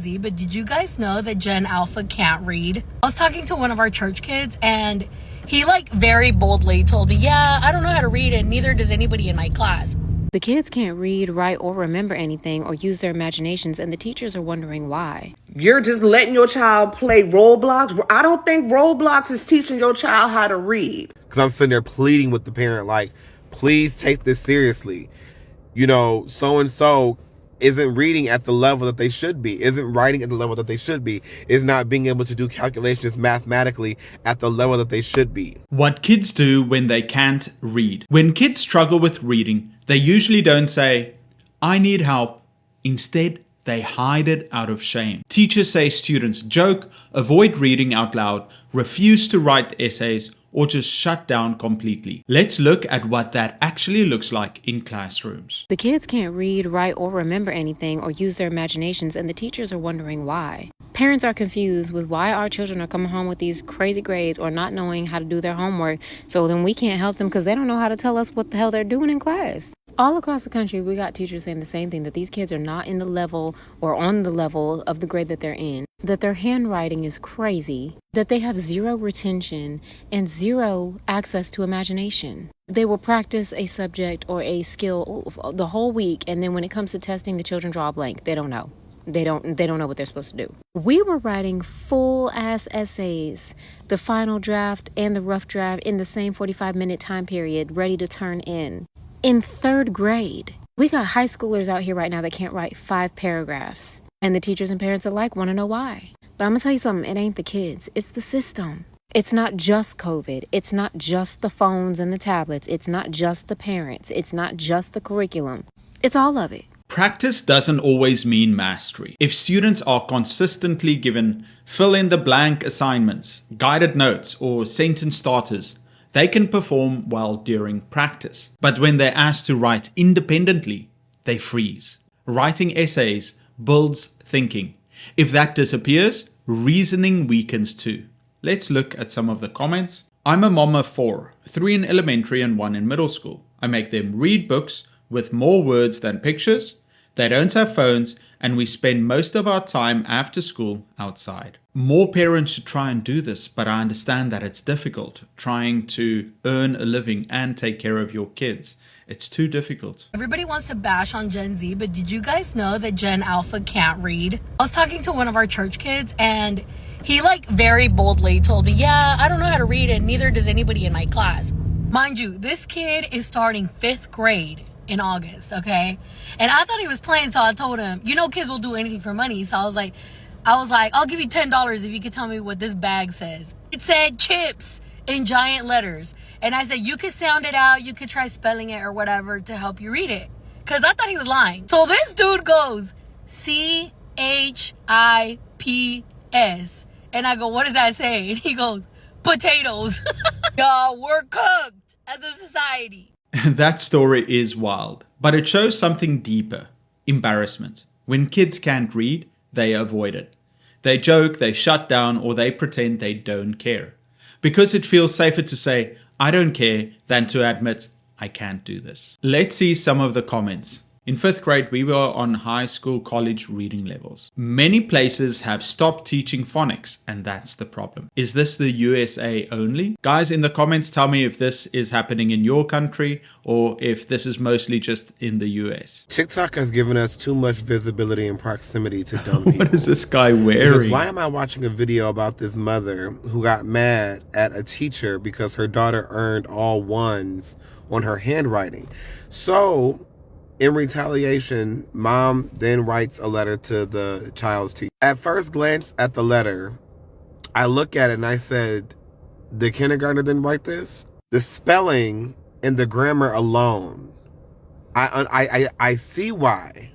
But did you guys know that Gen Alpha can't read? I was talking to one of our church kids and he very boldly told me, yeah, I don't know how to read and neither does anybody in my class. The kids can't read, write, or remember anything or use their imaginations, and the teachers are wondering why. You're just letting your child play Roblox. I don't think Roblox is teaching your child how to read. Because I'm sitting there pleading with the parent, like, please take this seriously. You know, so-and-so isn't reading at the level that they should be, isn't writing at the level that they should be, is not being able to do calculations mathematically at the level that they should be. What kids do when they can't read. When kids struggle with reading, they usually don't say, I need help. Instead, they hide it out of shame. Teachers say students joke, avoid reading out loud, refuse to write essays, or just shut down completely. Let's look at what that actually looks like in classrooms. The kids can't read, write, or remember anything or use their imaginations, and the teachers are wondering why. Parents are confused with why our children are coming home with these crazy grades or not knowing how to do their homework, so then we can't help them because they don't know how to tell us what the hell they're doing in class. All across the country, we got teachers saying the same thing, that these kids are not in the level or on the level of the grade that they're in, that their handwriting is crazy, that they have zero retention and zero access to imagination. They will practice a subject or a skill the whole week, and then when it comes to testing, the children draw a blank. They don't know. They don't know what they're supposed to do. We were writing full-ass essays, the final draft and the rough draft in the same 45-minute time period, ready to turn in 3rd grade. We got high schoolers out here right now that can't write 5 paragraphs. And the teachers and parents alike want to know why. But I'm going to tell you something. It ain't the kids. It's the system. It's not just COVID. It's not just the phones and the tablets. It's not just the parents. It's not just the curriculum. It's all of it. Practice doesn't always mean mastery. If students are consistently given fill-in-the-blank assignments, guided notes, or sentence starters, they can perform well during practice. But when they're asked to write independently, they freeze. Writing essays builds thinking. If that disappears, reasoning weakens too. Let's look at some of the comments. I'm a mom of 4, 3 in elementary and 1 in middle school. I make them read books with more words than pictures. They don't have phones, and we spend most of our time after school outside. More parents should try and do this, but I understand that it's difficult trying to earn a living and take care of your kids. It's too difficult. Everybody wants to bash on Gen Z, but did you guys know that Gen Alpha can't read? I was talking to one of our church kids and he very boldly told me, yeah, I don't know how to read and neither does anybody in my class. Mind you, this kid is starting 5th grade in August, okay? And I thought he was playing, so I told him, you know, kids will do anything for money. So I was like, I'll give you $10 if you could tell me what this bag says. It said chips in giant letters. And I said, you could sound it out, you could try spelling it or whatever to help you read it. Because I thought he was lying. So this dude goes, CHIPS. And I go, what does that say? And he goes, potatoes. Y'all, we're cooked as a society. That story is wild, but it shows something deeper. Embarrassment. When kids can't read, they avoid it. They joke, they shut down, or they pretend they don't care. Because it feels safer to say, I don't care, than to admit, I can't do this. Let's see some of the comments. In 5th grade, we were on high school, college reading levels. Many places have stopped teaching phonics, and that's the problem. Is this the USA only? Guys, in the comments, tell me if this is happening in your country or if this is mostly just in the US. TikTok has given us too much visibility and proximity to dumb people. What is this guy wearing? Because why am I watching a video about this mother who got mad at a teacher because her daughter earned all 1s on her handwriting? So in retaliation, mom then writes a letter to the child's teacher. At first glance at the letter, I look at it and I said, the kindergartner didn't write this? The spelling and the grammar alone, I see why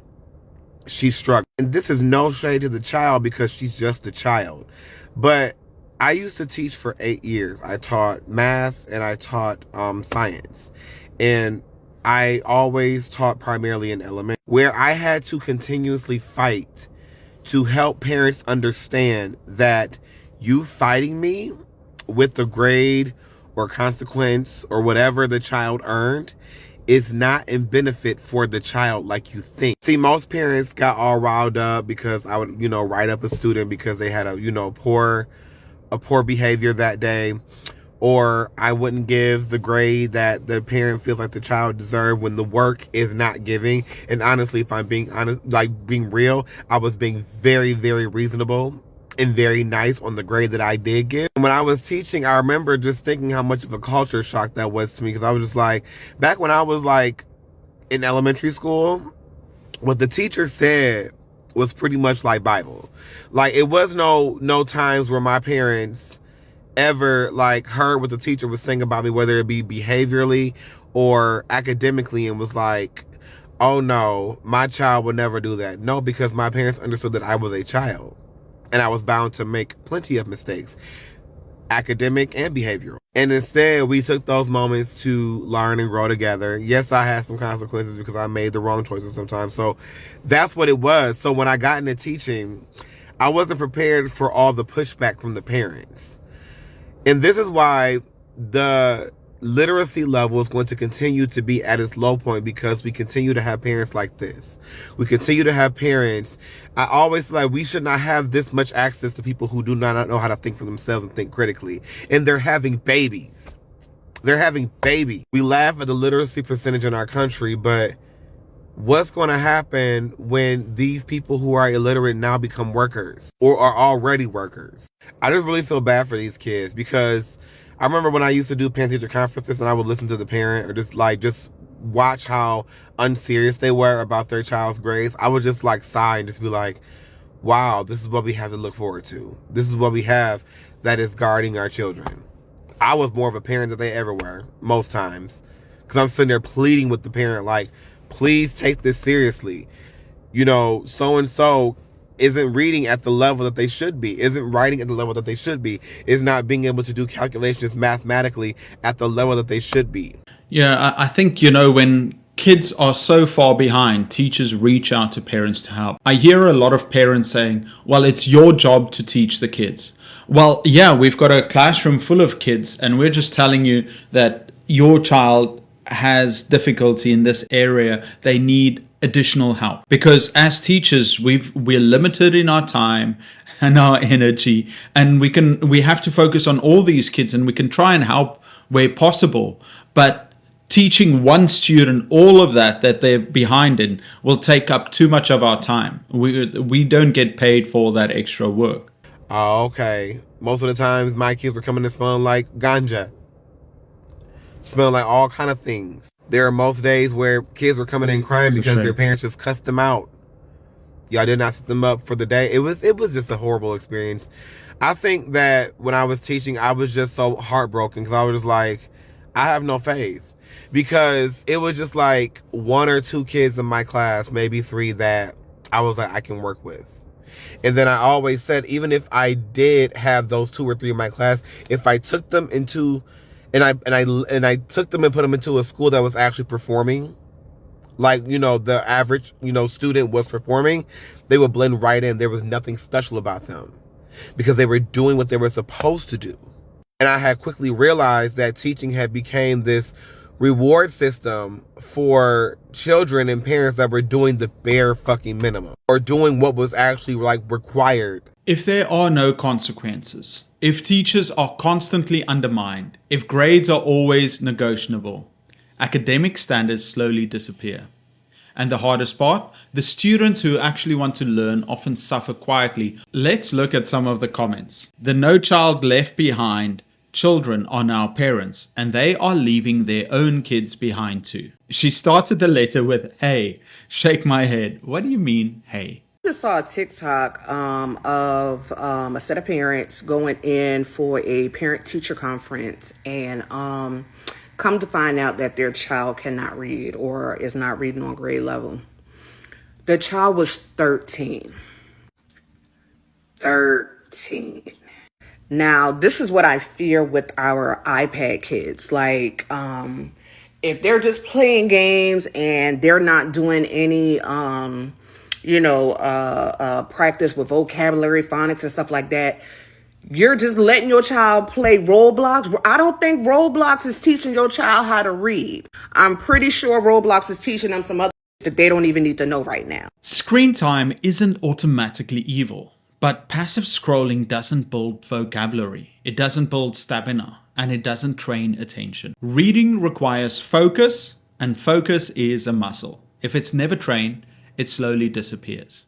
she struck. And this is no shade to the child because she's just a child. But I used to teach for 8 years. I taught math and I taught science. And I always taught primarily in elementary, where I had to continuously fight to help parents understand that you fighting me with the grade or consequence or whatever the child earned is not in benefit for the child like you think. See, most parents got all riled up because I would, write up a student because they had a poor behavior that day, or I wouldn't give the grade that the parent feels like the child deserved when the work is not giving. And honestly, if I'm being honest, like being real, I was being very, very reasonable and very nice on the grade that I did give. When I was teaching, I remember just thinking how much of a culture shock that was to me, because I was just like, back when I was like in elementary school, what the teacher said was pretty much like Bible. Like, it was no times where my parents ever like heard what the teacher was saying about me, whether it be behaviorally or academically, and was like, oh no, my child would never do that. No, because my parents understood that I was a child and I was bound to make plenty of mistakes, academic and behavioral. And instead, we took those moments to learn and grow together. Yes, I had some consequences because I made the wrong choices sometimes. So that's what it was. So when I got into teaching, I wasn't prepared for all the pushback from the parents. And this is why the literacy level is going to continue to be at its low point, because we continue to have parents like this. We continue to have parents. I always say, like, we should not have this much access to people who do not know how to think for themselves and think critically. And they're having babies. They're having babies. We laugh at the literacy percentage in our country, but what's going to happen when these people who are illiterate now become workers or are already workers? I just really feel bad for these kids, because I remember when I used to do parent-teacher conferences and I would listen to the parent, or just watch how unserious they were about their child's grades. I would just sigh and just be like, wow, this is what we have to look forward to. This is what we have that is guarding our children. I was more of a parent than they ever were, most times, because I'm sitting there pleading with the parent, like, please take this seriously. So-and-so isn't reading at the level that they should be, isn't writing at the level that they should be, is not being able to do calculations mathematically at the level that they should be. Yeah, I think, when kids are so far behind, teachers reach out to parents to help. I hear a lot of parents saying, well, it's your job to teach the kids. Well, yeah, we've got a classroom full of kids, and we're just telling you that your child has difficulty in this area. They need additional help, because as teachers we're limited in our time and our energy, and we have to focus on all these kids, and we can try and help where possible, but teaching one student all of that they're behind in will take up too much of our time. We don't get paid for that extra work. Oh, okay. Most of the times my kids were coming in smelling like ganja, smelling like all kind of things. There are most days where kids were coming in crying because their parents just cussed them out. Y'all did not set them up for the day. It was just a horrible experience. I think that when I was teaching, I was just so heartbroken, because I was just like, I have no faith. Because it was just like one or two kids in my class, maybe three, that I was like, I can work with. And then I always said, even if I did have those two or three in my class, if I took them into and I took them and put them into a school that was actually performing, the average, student was performing, they would blend right in. There was nothing special about them, because they were doing what they were supposed to do. And I had quickly realized that teaching had become this reward system for children and parents that were doing the bare fucking minimum, or doing what was actually required. If there are no consequences, if teachers are constantly undermined, if grades are always negotiable, academic standards slowly disappear. And the hardest part, the students who actually want to learn often suffer quietly. Let's look at some of the comments. The No Child Left Behind children are now parents, and they are leaving their own kids behind too. She started the letter with, hey, shake my head. What do you mean, hey? I just saw a TikTok of a set of parents going in for a parent-teacher conference, and come to find out that their child cannot read or is not reading on grade level. The child was 13. 13. Now, this is what I fear with our iPad kids. If they're just playing games and they're not doing any practice with vocabulary, phonics, and stuff like that, You're just letting your child play Roblox. I don't think Roblox is teaching your child how to read. I'm pretty sure Roblox is teaching them some other that they don't even need to know right now. Screen time isn't automatically evil, but passive scrolling doesn't build vocabulary, it doesn't build stamina, and it doesn't train attention. Reading requires focus, and focus is a muscle. If it's never trained, it slowly disappears.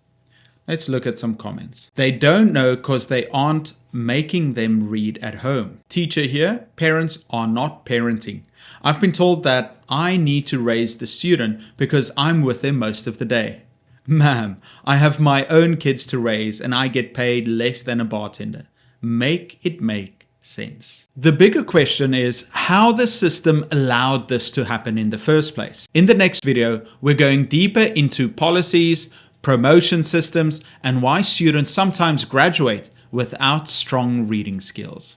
Let's look at some comments. They don't know because they aren't making them read at home. Teacher here, parents are not parenting. I've been told that I need to raise the student because I'm with them most of the day. Ma'am, I have my own kids to raise and I get paid less than a bartender. Make it make sense. The bigger question is how the system allowed this to happen in the first place. In the next video, we're going deeper into policies, promotion systems, and why students sometimes graduate without strong reading skills.